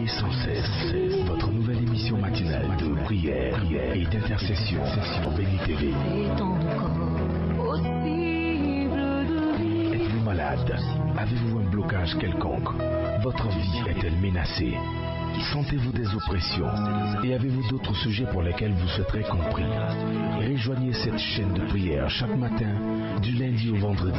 sans cesse, votre nouvelle émission matinale de prière et d'intercession sur Béni TV. Êtes-vous malade? Avez-vous un blocage quelconque? Votre vie est-elle menacée? Sentez-vous des oppressions? Et avez-vous d'autres sujets pour lesquels vous souhaiterez compris? Rejoignez cette chaîne de prière chaque matin, du lundi au vendredi.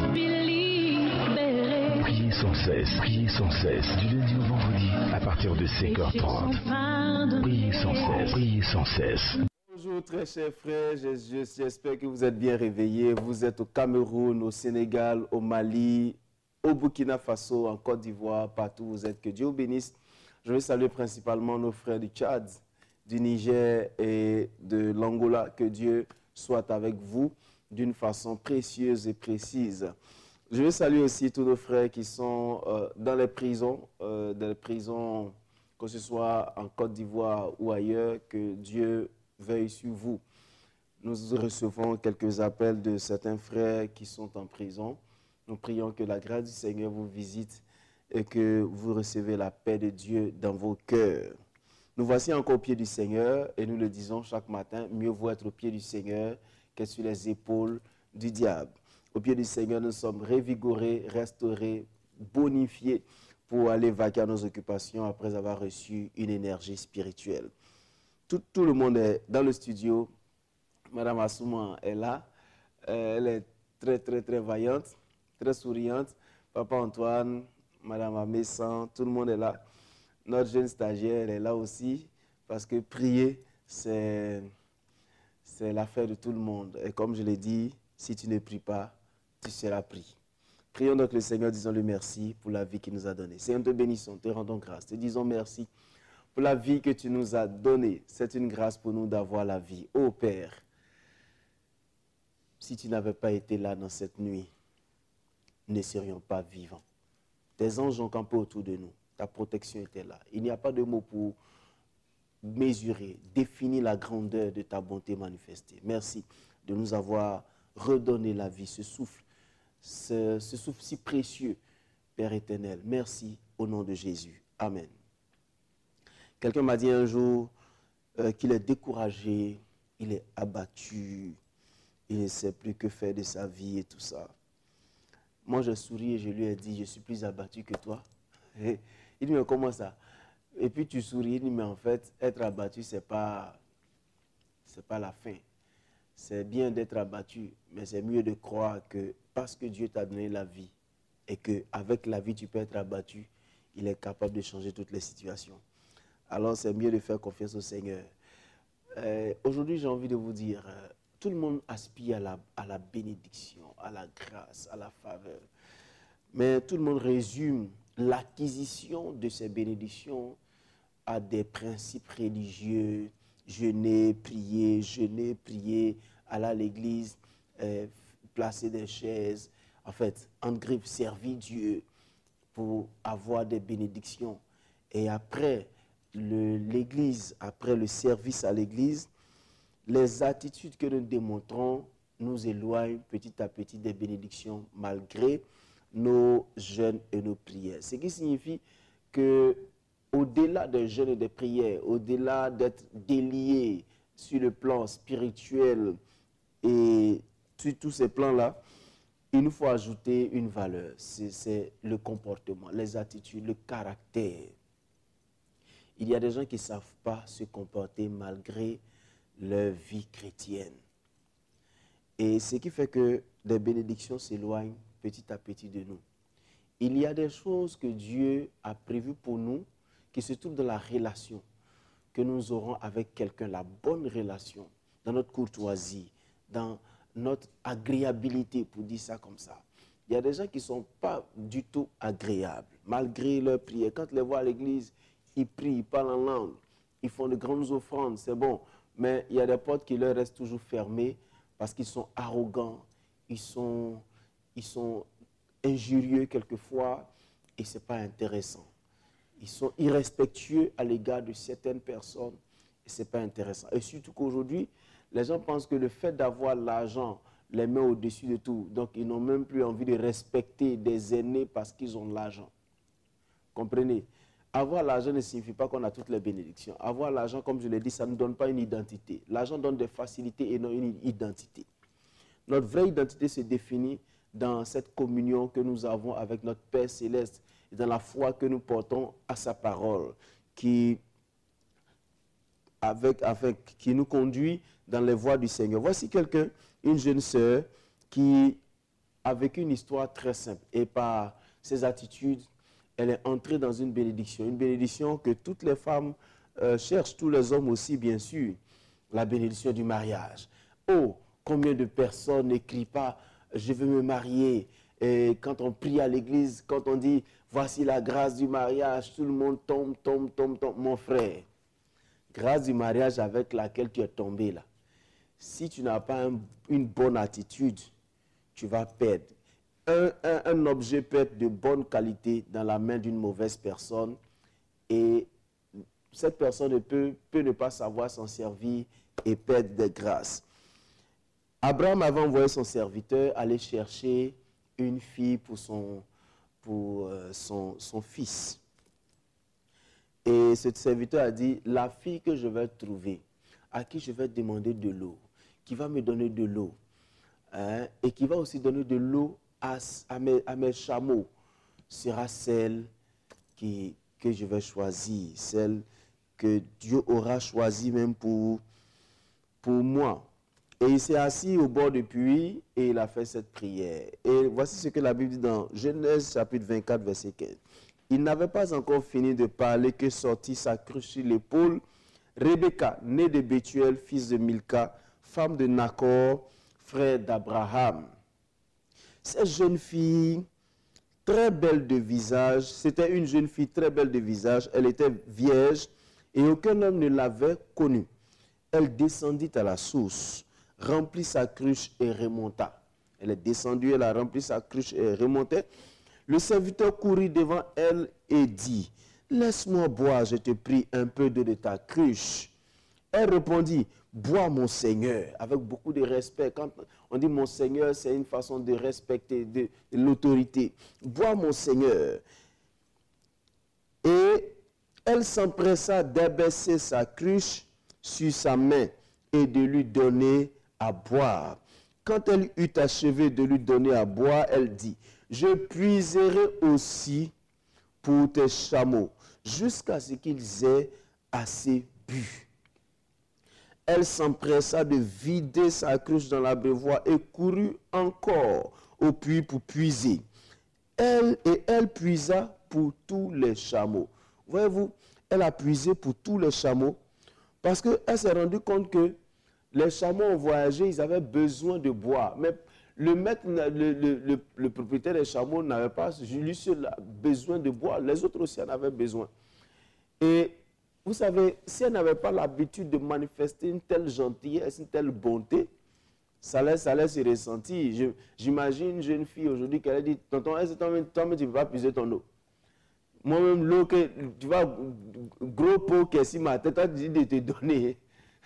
Priez sans cesse, du lundi au vendredi, à partir de 5h30. Priez sans cesse. Bonjour très chers frères, j'espère que vous êtes bien réveillés. Vous êtes au Cameroun, au Sénégal, au Mali, au Burkina Faso, en Côte d'Ivoire, partout où vous êtes. Que Dieu vous bénisse. Je veux saluer principalement nos frères du Tchad, du Niger et de l'Angola. Que Dieu soit avec vous d'une façon précieuse et précise. Je veux saluer aussi tous nos frères qui sont dans les prisons, que ce soit en Côte d'Ivoire ou ailleurs. Que Dieu veuille sur vous. Nous recevons quelques appels de certains frères qui sont en prison. Nous prions que la grâce du Seigneur vous visite et que vous recevez la paix de Dieu dans vos cœurs. Nous voici encore au pied du Seigneur et nous le disons chaque matin, mieux vaut être au pied du Seigneur que sur les épaules du diable. Au pied du Seigneur, nous sommes révigorés, restaurés, bonifiés pour aller vaquer à nos occupations après avoir reçu une énergie spirituelle. Tout le monde est dans le studio. Madame Assouma est là. Elle est très vaillante, très souriante. Papa Antoine, Madame Amessan, tout le monde est là. Notre jeune stagiaire est là aussi parce que prier, c'est l'affaire de tout le monde. Et comme je l'ai dit, si tu ne pries pas, tu seras pris. Prions donc le Seigneur, disons-le merci pour la vie qu'il nous a donnée. Seigneur, te bénissons, te rendons grâce, te disons merci pour la vie que tu nous as donnée. C'est une grâce pour nous d'avoir la vie. Ô Père, si tu n'avais pas été là dans cette nuit, nous ne serions pas vivants. Tes anges ont campé autour de nous. Ta protection était là. Il n'y a pas de mots pour mesurer, définir la grandeur de ta bonté manifestée. Merci de nous avoir redonné la vie, ce souffle si précieux, Père éternel. Merci au nom de Jésus. Amen. Quelqu'un m'a dit un jour qu'il est découragé, il est abattu, il ne sait plus que faire de sa vie et tout ça. Moi, je souris et je lui ai dit, je suis plus abattu que toi. Et il dit, mais comment ça? Et puis tu souris, il dit, mais en fait, être abattu, c'est pas la fin. C'est bien d'être abattu, mais c'est mieux de croire que parce que Dieu t'a donné la vie et qu'avec la vie, tu peux être abattu, il est capable de changer toutes les situations. Alors, c'est mieux de faire confiance au Seigneur. Aujourd'hui, j'ai envie de vous dire, tout le monde aspire à la bénédiction, à la grâce, à la faveur. Mais tout le monde résume l'acquisition de ces bénédictions à des principes religieux, jeûner, prier, aller à l'église, placer des chaises, en fait, en griffe, servir Dieu pour avoir des bénédictions. Et après l'église, après le service à l'église, les attitudes que nous démontrons nous éloignent petit à petit des bénédictions malgré nos jeûnes et nos prières. Ce qui signifie que au-delà des jeûnes et des prières, au-delà d'être déliés sur le plan spirituel et sur tous ces plans-là, il nous faut ajouter une valeur. C'est le comportement, les attitudes, le caractère. Il y a des gens qui ne savent pas se comporter malgré leur vie chrétienne. Et ce qui fait que les bénédictions s'éloignent petit à petit de nous. Il y a des choses que Dieu a prévues pour nous qui se trouvent dans la relation que nous aurons avec quelqu'un, la bonne relation, dans notre courtoisie, dans notre agréabilité, pour dire ça comme ça. Il y a des gens qui ne sont pas du tout agréables, malgré leur prière. Quand ils les voient à l'église, ils prient, ils parlent en langue, ils font de grandes offrandes, c'est bon. Mais il y a des portes qui leur restent toujours fermées parce qu'ils sont arrogants, ils sont injurieux quelquefois et ce n'est pas intéressant. Ils sont irrespectueux à l'égard de certaines personnes et ce n'est pas intéressant. Et surtout qu'aujourd'hui, les gens pensent que le fait d'avoir l'argent les met au-dessus de tout. Donc, ils n'ont même plus envie de respecter des aînés parce qu'ils ont de l'argent. Comprenez? Avoir l'argent ne signifie pas qu'on a toutes les bénédictions. Avoir l'argent, comme je l'ai dit, ça ne donne pas une identité. L'argent donne des facilités et non une identité. Notre vraie identité se définit dans cette communion que nous avons avec notre Père Céleste et dans la foi que nous portons à sa parole, qui nous conduit dans les voies du Seigneur. Voici quelqu'un, une jeune sœur, qui a vécu une histoire très simple. Et par ses attitudes, elle est entrée dans une bénédiction que toutes les femmes cherchent, tous les hommes aussi, bien sûr, la bénédiction du mariage. Oh, combien de personnes n'écrivent pas « je veux me marier » et quand on prie à l'église, quand on dit « voici la grâce du mariage », tout le monde tombe. Mon frère, grâce du mariage avec laquelle tu es tombé là, si tu n'as pas une bonne attitude, tu vas perdre. Un objet peut être de bonne qualité dans la main d'une mauvaise personne et cette personne peut ne pas savoir s'en servir et perdre des grâces. Abraham avait envoyé son serviteur aller chercher une fille pour son fils. Et ce serviteur a dit, la fille que je vais trouver, à qui je vais demander de l'eau, qui va me donner de l'eau, et qui va aussi donner de l'eau à mes chameaux, sera celle que je vais choisir, celle que Dieu aura choisie même pour moi. Et il s'est assis au bord du puits et il a fait cette prière. Et voici ce que la Bible dit dans Genèse chapitre 24, verset 15. Il n'avait pas encore fini de parler que sortit sa cruche sur l'épaule Rebecca, née de Bethuel, fils de Milca, femme de Nachor, frère d'Abraham. Cette jeune fille, très belle de visage, c'était une jeune fille très belle de visage, elle était vierge et aucun homme ne l'avait connue. Elle descendit à la source, remplit sa cruche et remonta. Elle est descendue, elle a rempli sa cruche et remontait. Le serviteur courut devant elle et dit, « Laisse-moi boire, je te prie, un peu d'eau de ta cruche. » Elle répondit, « Bois, mon Seigneur, avec beaucoup de respect. » Quand on dit « mon Seigneur », c'est une façon de respecter de l'autorité. « Bois, mon Seigneur. » Et elle s'empressa d'abaisser sa cruche sur sa main et de lui donner à boire. Quand elle eut achevé de lui donner à boire, elle dit, « Je puiserai aussi pour tes chameaux, jusqu'à ce qu'ils aient assez bu. » Elle s'empressa de vider sa cruche dans l'abreuvoir et courut encore au puits pour puiser. Elle puisa pour tous les chameaux. Voyez-vous, elle a puisé pour tous les chameaux parce qu'elle s'est rendue compte que les chameaux ont voyagé, ils avaient besoin de boire. Mais le maître, le propriétaire des chameaux n'avait pas, lui seul, besoin de boire. Les autres aussi en avaient besoin. Et vous savez, si elle n'avait pas l'habitude de manifester une telle gentillesse, une telle bonté, ça laisse se ressentir. J'imagine une jeune fille aujourd'hui qui a dit, tonton, toi-même tu ne peux pas puiser ton eau. Moi-même, l'eau que tu vois, gros pot qui est si ma tête, toi tu dis de te donner.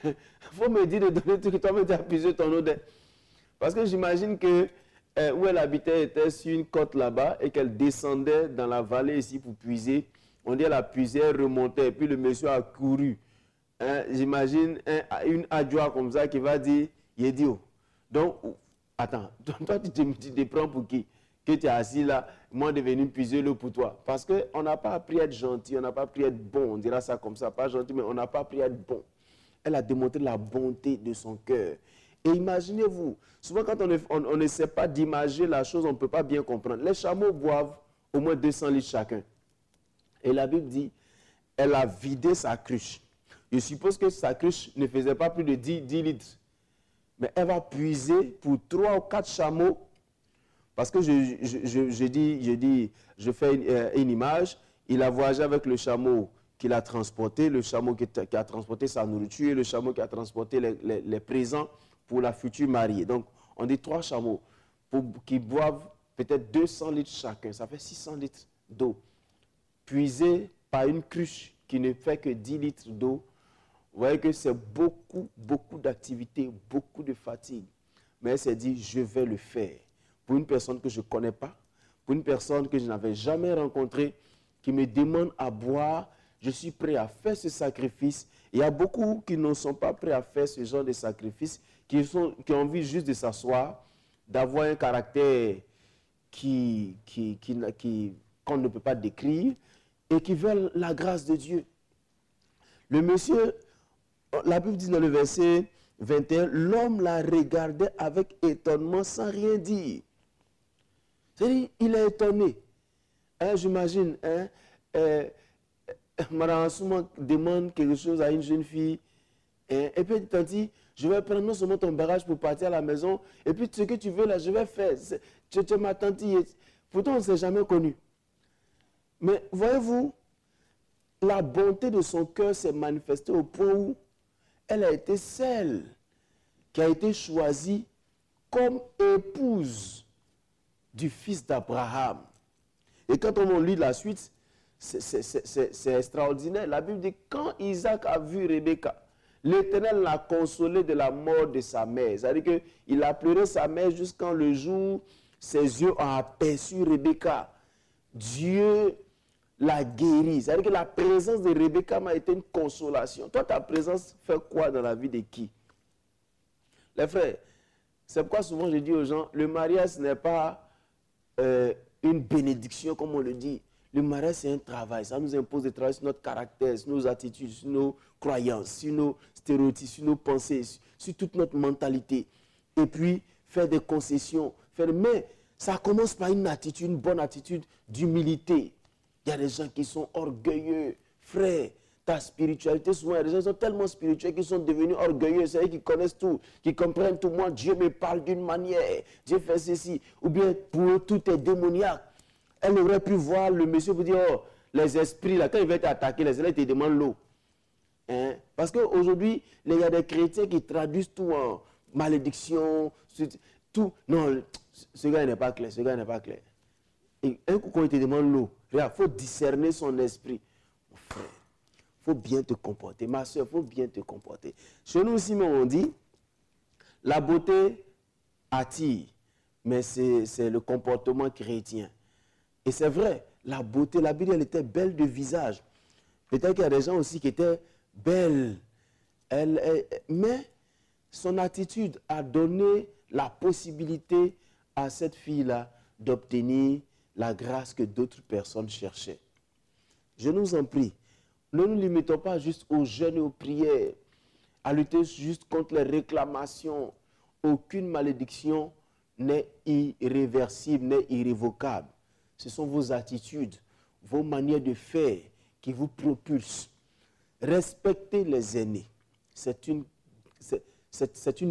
Il faut me dire de donner tout que toi-même tu as puisé ton eau. Parce que j'imagine que où elle habitait était sur une côte là-bas et qu'elle descendait dans la vallée ici pour puiser. On dit elle a puisé, elle remontait et puis le monsieur a couru. J'imagine une adjoie comme ça qui va dire, Yedio. Donc, attends, toi tu te prends pour qui? Que tu es assis là, moi de venir puiser l'eau pour toi. Parce qu'on n'a pas appris à être gentil, on n'a pas appris à être bon, on dira ça comme ça, pas gentil, mais on n'a pas appris à être bon. Elle a démontré la bonté de son cœur. Et imaginez-vous, souvent quand on ne sait pas d'imager la chose, on ne peut pas bien comprendre. Les chameaux boivent au moins 200 litres chacun. Et la Bible dit, elle a vidé sa cruche. Je suppose que sa cruche ne faisait pas plus de 10 litres. Mais elle va puiser pour 3 ou 4 chameaux. Parce que je fais une image. Il a voyagé avec le chameau qu'il a transporté, le chameau qui a transporté sa nourriture et le chameau qui a transporté les présents pour la future mariée. Donc, on dit 3 chameaux qui boivent peut-être 200 litres chacun. Ça fait 600 litres d'eau. Puisé par une cruche qui ne fait que 10 litres d'eau. Vous voyez que c'est beaucoup d'activités, beaucoup de fatigue. Mais elle s'est dit, je vais le faire. Pour une personne que je ne connais pas, pour une personne que je n'avais jamais rencontrée, qui me demande à boire, je suis prêt à faire ce sacrifice. Il y a beaucoup qui ne sont pas prêts à faire ce genre de sacrifice, qui ont envie juste de s'asseoir, d'avoir un caractère qu'on ne peut pas décrire, et qui veulent la grâce de Dieu. Le monsieur, la Bible dit dans le verset 21, l'homme la regardait avec étonnement sans rien dire. C'est-à-dire, il est étonné. Hein, j'imagine, Madame Assouma demande quelque chose à une jeune fille, et puis elle te dit, je vais prendre non seulement ton bagage pour partir à la maison, et puis ce que tu veux là, je vais faire. Tu es ma tante, pourtant on ne s'est jamais connu. Mais voyez-vous, la bonté de son cœur s'est manifestée au point où elle a été celle qui a été choisie comme épouse du fils d'Abraham. Et quand on lit la suite, c'est extraordinaire. La Bible dit, quand Isaac a vu Rebecca, l'Éternel l'a consolé de la mort de sa mère. C'est-à-dire qu'il a pleuré sa mère jusqu'à le jour où ses yeux ont aperçu Rebecca. Dieu l'a guérie. C'est-à-dire que la présence de Rebecca m'a été une consolation. Toi, ta présence fait quoi dans la vie de qui? Les frères, c'est pourquoi souvent je dis aux gens, le mariage n'est pas une bénédiction comme on le dit. Le mariage, c'est un travail. Ça nous impose de travailler sur notre caractère, sur nos attitudes, sur nos croyances, sur nos stéréotypes, sur nos pensées, sur toute notre mentalité. Et puis, faire des concessions. Mais ça commence par une attitude, une bonne attitude d'humilité. Il y a des gens qui sont orgueilleux. Frère, ta spiritualité, souvent, il y a des gens qui sont tellement spirituels qu'ils sont devenus orgueilleux. C'est eux qui connaissent tout, qui comprennent tout. Moi, Dieu me parle d'une manière. Dieu fait ceci. Ou bien, pour eux, tout est démoniaque. Elle aurait pu voir le monsieur pour dire, oh, les esprits, là, quand ils veulent t'attaquer, les esprits te demandent l'eau. Hein? Parce qu'aujourd'hui, il y a des chrétiens qui traduisent tout en malédiction, tout. Non, ce gars n'est pas clair, ce gars n'est pas clair. Et un coup, quand il te demande l'eau, il faut discerner son esprit. Mon frère, il faut bien te comporter. Ma soeur, il faut bien te comporter. Chez nous aussi, on dit, la beauté attire, mais c'est le comportement chrétien. Et c'est vrai, la beauté, la Bible, elle était belle de visage. Peut-être qu'il y a des gens aussi qui étaient belles. Mais son attitude a donné la possibilité à cette fille-là d'obtenir la grâce que d'autres personnes cherchaient. Je nous en prie, ne nous limitons pas juste aux jeûnes et aux prières, à lutter juste contre les réclamations. Aucune malédiction n'est irréversible, n'est irrévocable. Ce sont vos attitudes, vos manières de faire qui vous propulsent. Respectez les aînés. C'est une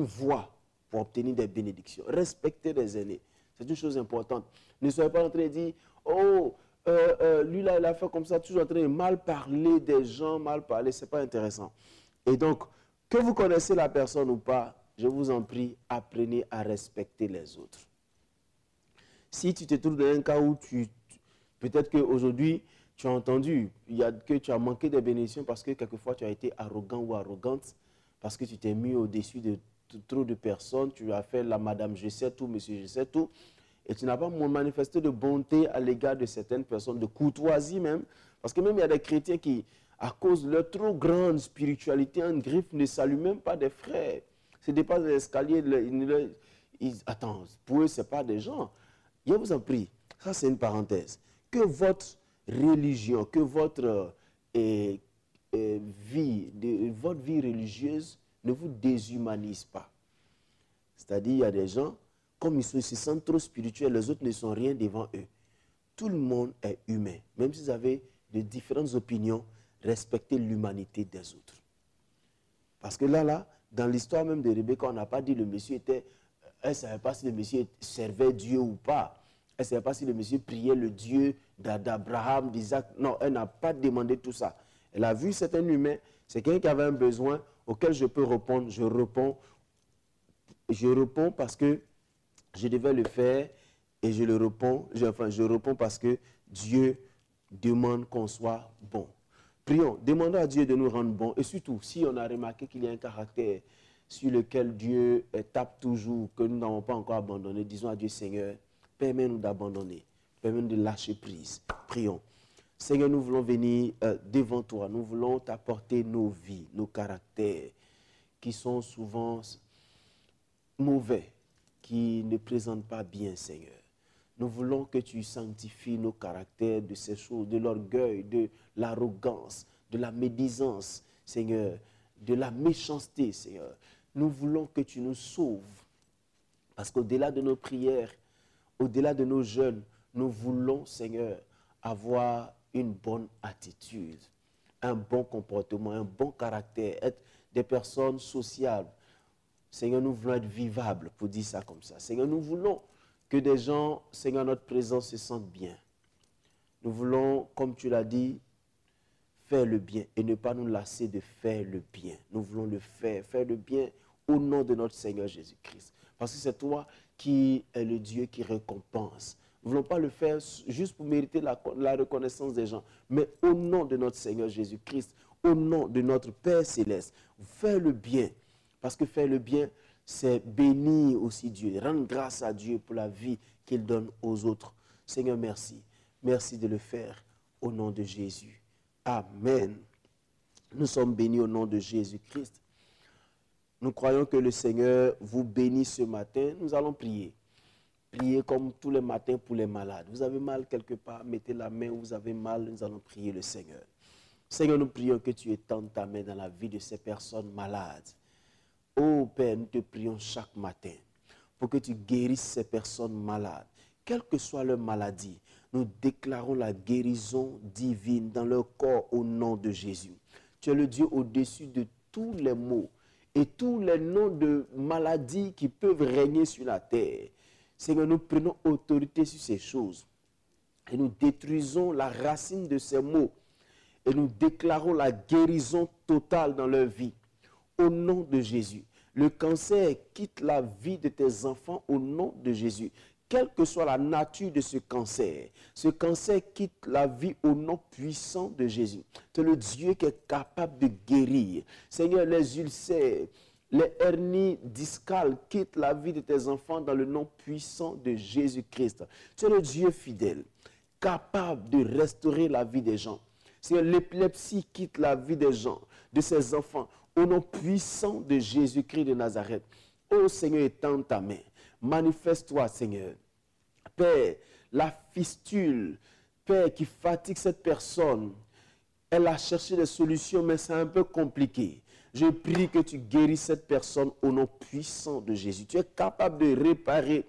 voie pour obtenir des bénédictions. Respectez les aînés. C'est une chose importante. Ne soyez pas en train de dire, oh, lui là, il a fait comme ça, toujours en train de mal parler des gens, mal parler. Ce n'est pas intéressant. Et donc, que vous connaissez la personne ou pas, je vous en prie, apprenez à respecter les autres. Si tu te trouves dans un cas où peut-être qu'aujourd'hui, tu as entendu que tu as manqué des bénédictions parce que quelquefois tu as été arrogant ou arrogante, parce que tu t'es mis au-dessus de trop de personnes, tu as fait la madame je sais tout, monsieur je sais tout, et tu n'as pas manifesté de bonté à l'égard de certaines personnes, de courtoisie même, parce que même il y a des chrétiens qui, à cause de leur trop grande spiritualité, en griffe, ne saluent même pas des frères. Ils dépassent l'escalier, attends, pour eux, ce n'est pas des gens. Je vous en prie, ça c'est une parenthèse. Que votre religion, que votre vie religieuse ne vous déshumanise pas. C'est-à-dire, il y a des gens, comme ils se sentent trop spirituels, les autres ne sont rien devant eux. Tout le monde est humain. Même si vous avez de différentes opinions, respectez l'humanité des autres. Parce que là, dans l'histoire même de Rebecca, on n'a pas dit le monsieur était... Elle ne savait pas si le monsieur servait Dieu ou pas. Elle ne savait pas si le monsieur priait le Dieu d'Abraham, d'Isaac. Non, elle n'a pas demandé tout ça. Elle a vu c'est un humain, c'est quelqu'un qui avait un besoin auquel je peux répondre. Je réponds parce que je devais le faire et je réponds parce que Dieu demande qu'on soit bon. Prions, demandons à Dieu de nous rendre bons. Et surtout, si on a remarqué qu'il y a un caractère sur lequel Dieu tape toujours, que nous n'avons pas encore abandonné, disons à Dieu, Seigneur, permets-nous d'abandonner, permets-nous de lâcher prise. Prions. Seigneur, nous voulons venir devant toi. Nous voulons t'apporter nos vies, nos caractères qui sont souvent mauvais, qui ne présentent pas bien, Seigneur. Nous voulons que tu sanctifies nos caractères de ces choses, de l'orgueil, de l'arrogance, de la médisance, Seigneur, de la méchanceté, Seigneur. Nous voulons que tu nous sauves. Parce qu'au-delà de nos prières, au-delà de nos jeûnes, nous voulons, Seigneur, avoir une bonne attitude, un bon comportement, un bon caractère, être des personnes sociables. Seigneur, nous voulons être vivables, pour dire ça comme ça. Seigneur, nous voulons que des gens, Seigneur, notre présence se sentent bien. Nous voulons, comme tu l'as dit, faire le bien et ne pas nous lasser de faire le bien. Nous voulons le faire le bien au nom de notre Seigneur Jésus-Christ. Parce que c'est toi qui es le Dieu qui récompense. Nous ne voulons pas le faire juste pour mériter la reconnaissance des gens, mais au nom de notre Seigneur Jésus-Christ, au nom de notre Père Céleste, faire le bien. Parce que faire le bien, c'est bénir aussi Dieu, rendre grâce à Dieu pour la vie qu'il donne aux autres. Seigneur, merci. Merci de le faire au nom de Jésus. Amen. Nous sommes bénis au nom de Jésus-Christ. Nous croyons que le Seigneur vous bénit ce matin. Nous allons prier. Priez comme tous les matins pour les malades. Vous avez mal quelque part, mettez la main où vous avez mal, nous allons prier le Seigneur. Seigneur, nous prions que tu étendes ta main dans la vie de ces personnes malades. Oh Père, nous te prions chaque matin pour que tu guérisses ces personnes malades. Quelle que soit leur maladie, nous déclarons la guérison divine dans leur corps au nom de Jésus. Tu es le Dieu au-dessus de tous les maux et tous les noms de maladies qui peuvent régner sur la terre. Seigneur, nous prenons autorité sur ces choses et nous détruisons la racine de ces maux et nous déclarons la guérison totale dans leur vie. Au nom de Jésus, le cancer quitte la vie de tes enfants au nom de Jésus. Quelle que soit la nature de ce cancer quitte la vie au nom puissant de Jésus. Tu es le Dieu qui est capable de guérir. Seigneur, les ulcères, les hernies discales quittent la vie de tes enfants dans le nom puissant de Jésus-Christ. Tu es le Dieu fidèle, capable de restaurer la vie des gens. Seigneur, l'épilepsie quitte la vie des gens, de ses enfants, au nom puissant de Jésus-Christ de Nazareth. Ô Seigneur, étends ta main. Manifeste-toi, Seigneur. Père, la fistule, Père, qui fatigue cette personne, elle a cherché des solutions, mais c'est un peu compliqué. Je prie que tu guérisses cette personne au nom puissant de Jésus. Tu es capable de réparer.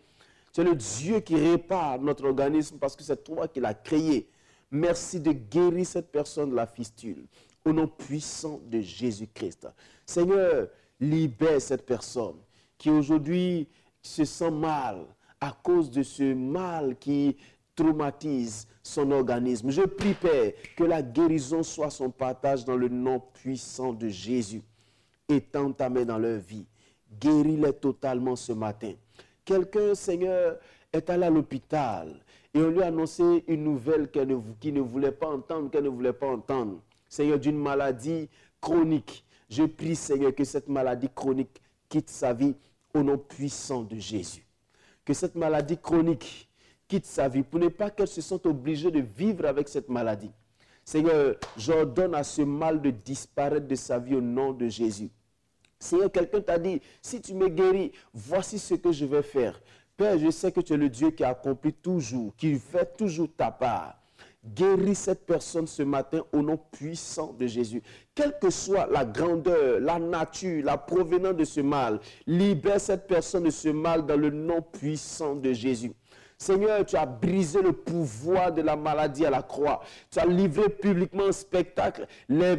Tu es le Dieu qui répare notre organisme parce que c'est toi qui l'as créé. Merci de guérir cette personne de la fistule au nom puissant de Jésus-Christ. Seigneur, libère cette personne qui aujourd'hui se sent mal à cause de ce mal qui traumatise son organisme. Je prie, Père, que la guérison soit son partage dans le nom puissant de Jésus. Étends ta main dans leur vie. Guéris-les totalement ce matin. Quelqu'un, Seigneur, est allé à l'hôpital et on lui a annoncé une nouvelle qu'il ne voulait pas entendre, qu'elle ne voulait pas entendre. Seigneur, d'une maladie chronique. Je prie, Seigneur, que cette maladie chronique quitte sa vie au nom puissant de Jésus. Que cette maladie chronique quitte sa vie pour ne pas qu'elle se sente obligée de vivre avec cette maladie. Seigneur, j'ordonne à ce mal de disparaître de sa vie au nom de Jésus. Seigneur, quelqu'un t'a dit, si tu me guéris, voici ce que je vais faire. Père, je sais que tu es le Dieu qui accomplit toujours, qui fait toujours ta part. Guéris cette personne ce matin au nom puissant de Jésus. Quelle que soit la grandeur, la nature, la provenance de ce mal, libère cette personne de ce mal dans le nom puissant de Jésus. Seigneur, tu as brisé le pouvoir de la maladie à la croix. Tu as livré publiquement un spectacle.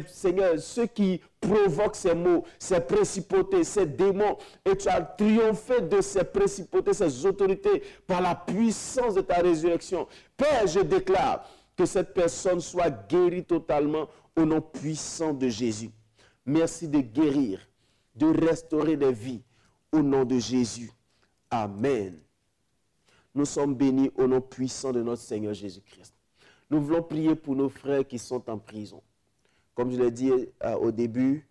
Seigneur, ceux qui provoquent ces maux, ces principautés, ces démons, et tu as triomphé de ces principautés, ces autorités, par la puissance de ta résurrection. Père, je déclare que cette personne soit guérie totalement au nom puissant de Jésus. Merci de guérir, de restaurer des vies au nom de Jésus. Amen. Nous sommes bénis au nom puissant de notre Seigneur Jésus-Christ. Nous voulons prier pour nos frères qui sont en prison. Comme je l'ai dit au début,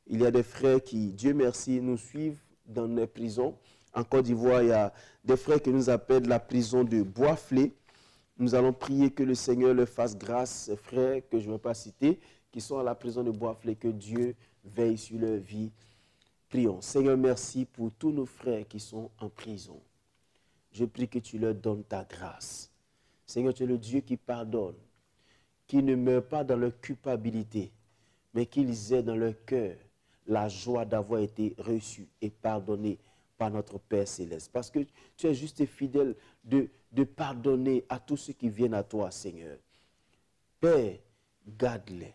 il y a des frères qui, Dieu merci, nous suivent dans les prisons. En Côte d'Ivoire, il y a des frères qui nous appellent la prison de Boisflé. Nous allons prier que le Seigneur leur fasse grâce, frères que je ne vais pas citer, qui sont à la prison de Boisflé, que Dieu veille sur leur vie. Prions. Seigneur, merci pour tous nos frères qui sont en prison. Je prie que tu leur donnes ta grâce. Seigneur, tu es le Dieu qui pardonne, qui ne meurt pas dans leur culpabilité, mais qu'ils aient dans leur cœur la joie d'avoir été reçus et pardonnés par notre Père Céleste. Parce que tu es juste et fidèle de pardonner à tous ceux qui viennent à toi, Seigneur. Père, garde-les.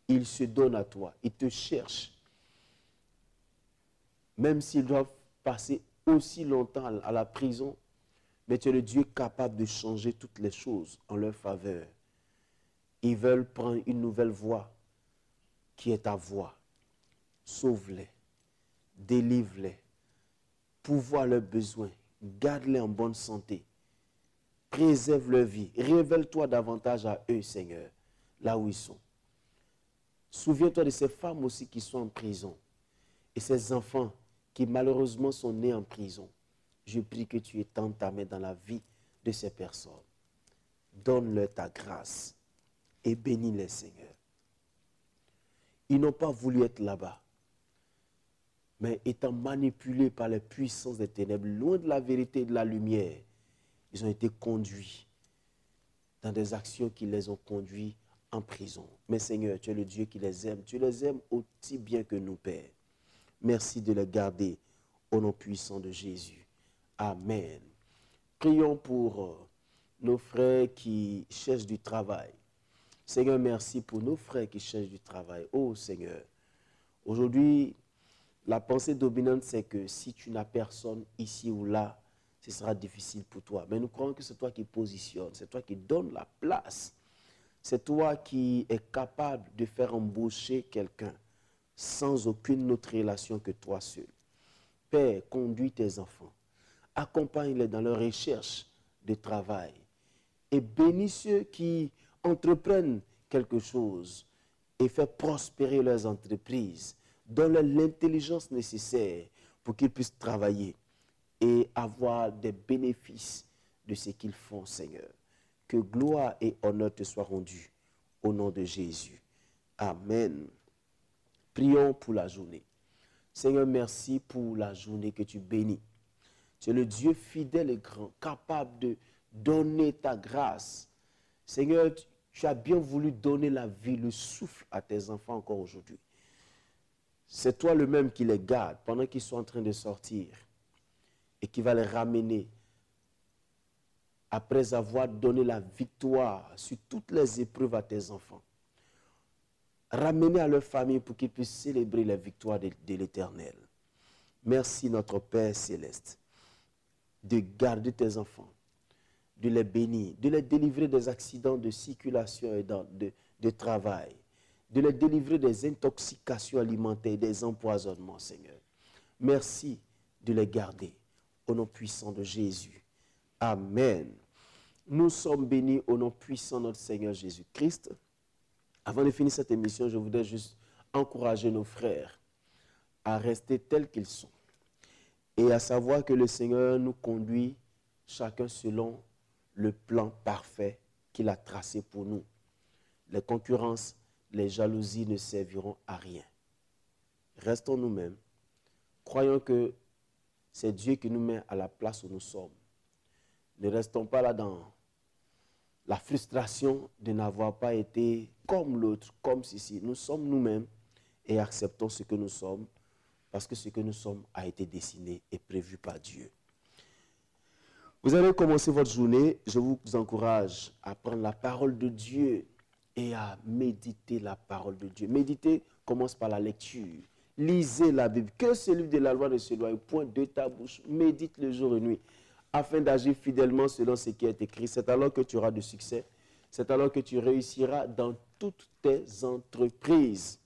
Ils se donnent à toi. Ils te cherchent. Même s'ils doivent passer aussi longtemps à la prison, mais tu es le Dieu capable de changer toutes les choses en leur faveur. Ils veulent prendre une nouvelle voie qui est ta voie. Sauve-les, délivre-les, pourvois leurs besoins, garde-les en bonne santé, préserve leur vie, révèle-toi davantage à eux, Seigneur, là où ils sont. Souviens-toi de ces femmes aussi qui sont en prison et ces enfants qui malheureusement sont nés en prison. Je prie que tu étendes ta main dans la vie de ces personnes. Donne-leur ta grâce et bénis-les, Seigneur. Ils n'ont pas voulu être là-bas, mais étant manipulés par les puissances des ténèbres, loin de la vérité et de la lumière, ils ont été conduits dans des actions qui les ont conduits en prison. Mais Seigneur, tu es le Dieu qui les aime. Tu les aimes aussi bien que nous, Père. Merci de les garder au nom puissant de Jésus. Amen. Prions pour nos frères qui cherchent du travail. Seigneur, merci pour nos frères qui cherchent du travail. Oh Seigneur, aujourd'hui, la pensée dominante, c'est que si tu n'as personne ici ou là, ce sera difficile pour toi. Mais nous croyons que c'est toi qui positionnes, c'est toi qui donnes la place. C'est toi qui es capable de faire embaucher quelqu'un sans aucune autre relation que toi seul. Père, conduis tes enfants. Accompagne-les dans leur recherche de travail. Et bénis ceux qui entreprennent quelque chose et fais prospérer leurs entreprises. Donne-leur l'intelligence nécessaire pour qu'ils puissent travailler et avoir des bénéfices de ce qu'ils font, Seigneur. Que gloire et honneur te soient rendus au nom de Jésus. Amen. Prions pour la journée. Seigneur, merci pour la journée que tu bénis. Tu es le Dieu fidèle et grand, capable de donner ta grâce. Seigneur, tu as bien voulu donner la vie, le souffle à tes enfants encore aujourd'hui. C'est toi le même qui les garde pendant qu'ils sont en train de sortir et qui va les ramener après avoir donné la victoire sur toutes les épreuves à tes enfants. Ramener à leur famille pour qu'ils puissent célébrer la victoire de l'Éternel. Merci notre Père Céleste de garder tes enfants, de les bénir, de les délivrer des accidents de circulation et de travail, de les délivrer des intoxications alimentaires, des empoisonnements, Seigneur. Merci de les garder au nom puissant de Jésus. Amen. Nous sommes bénis au nom puissant de notre Seigneur Jésus-Christ. Avant de finir cette émission, je voudrais juste encourager nos frères à rester tels qu'ils sont et à savoir que le Seigneur nous conduit chacun selon le plan parfait qu'il a tracé pour nous. Les concurrences, les jalousies ne serviront à rien. Restons nous-mêmes. Croyons que c'est Dieu qui nous met à la place où nous sommes. Ne restons pas là dans la frustration de n'avoir pas été comme l'autre, comme ceci. Nous sommes nous-mêmes et acceptons ce que nous sommes parce que ce que nous sommes a été dessiné et prévu par Dieu. Vous allez commencer votre journée. Je vous encourage à prendre la parole de Dieu et à méditer la parole de Dieu. Méditer commence par la lecture. Lisez la Bible. Que ce livre de la loi ne s'éloigne point de ta bouche. Médite le jour et nuit, afin d'agir fidèlement selon ce qui est écrit. C'est alors que tu auras du succès. C'est alors que tu réussiras dans toutes tes entreprises.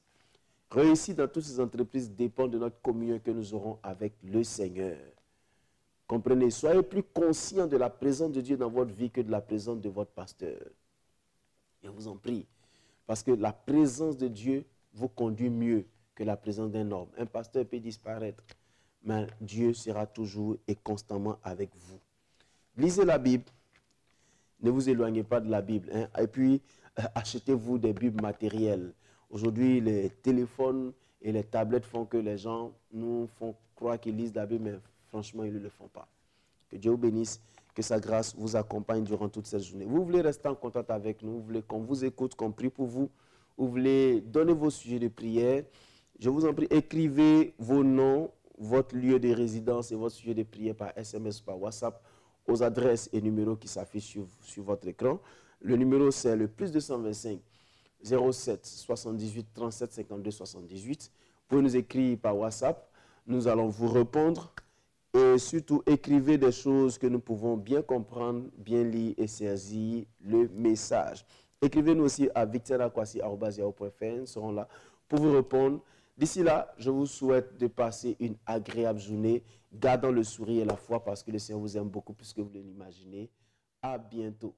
Réussir dans toutes ces entreprises dépend de notre communion que nous aurons avec le Seigneur. Comprenez, soyez plus conscients de la présence de Dieu dans votre vie que de la présence de votre pasteur. Je vous en prie, parce que la présence de Dieu vous conduit mieux que la présence d'un homme. Un pasteur peut disparaître, mais Dieu sera toujours et constamment avec vous. Lisez la Bible Ne vous éloignez pas de la Bible. Hein. Et puis, achetez-vous des Bibles matérielles. Aujourd'hui, les téléphones et les tablettes font que les gens nous font croire qu'ils lisent la Bible, mais franchement, ils ne le font pas. Que Dieu vous bénisse, que sa grâce vous accompagne durant toute cette journée. Vous voulez rester en contact avec nous, vous voulez qu'on vous écoute, qu'on prie pour vous, vous voulez donner vos sujets de prière, je vous en prie, écrivez vos noms, votre lieu de résidence et votre sujet de prière par SMS, par WhatsApp, aux adresses et numéros qui s'affichent sur votre écran. Le numéro, c'est le plus 225 07 78 37 52 78. Vous pouvez nous écrire par WhatsApp. Nous allons vous répondre. Et surtout, écrivez des choses que nous pouvons bien comprendre, bien lire et saisir le message. Écrivez-nous aussi à victorakwasi@yahoo.fr. Nous serons là pour vous répondre. D'ici là, je vous souhaite de passer une agréable journée, gardant le sourire et la foi parce que le Seigneur vous aime beaucoup plus que vous l'imaginez. À bientôt.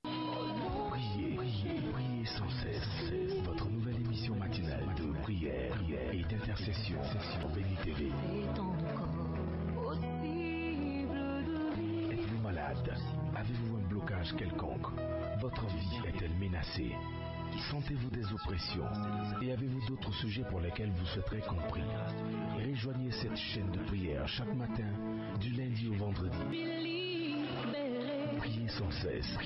Priez, priez, priez sans cesse. Votre nouvelle émission matinale de prière et d'intercession sur Béni TV. Êtes-vous malade? Avez-vous un blocage quelconque? Votre vie est-elle menacée? Sentez-vous des oppressions? Et avez-vous d'autres sujets pour lesquels vous souhaiterez compris? Rejoignez cette chaîne de prière chaque matin, du lundi au vendredi. Priez sans cesse,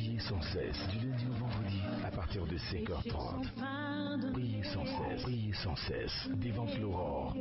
du lundi au vendredi, à partir de 5h30. Priez sans cesse, devant l'aurore.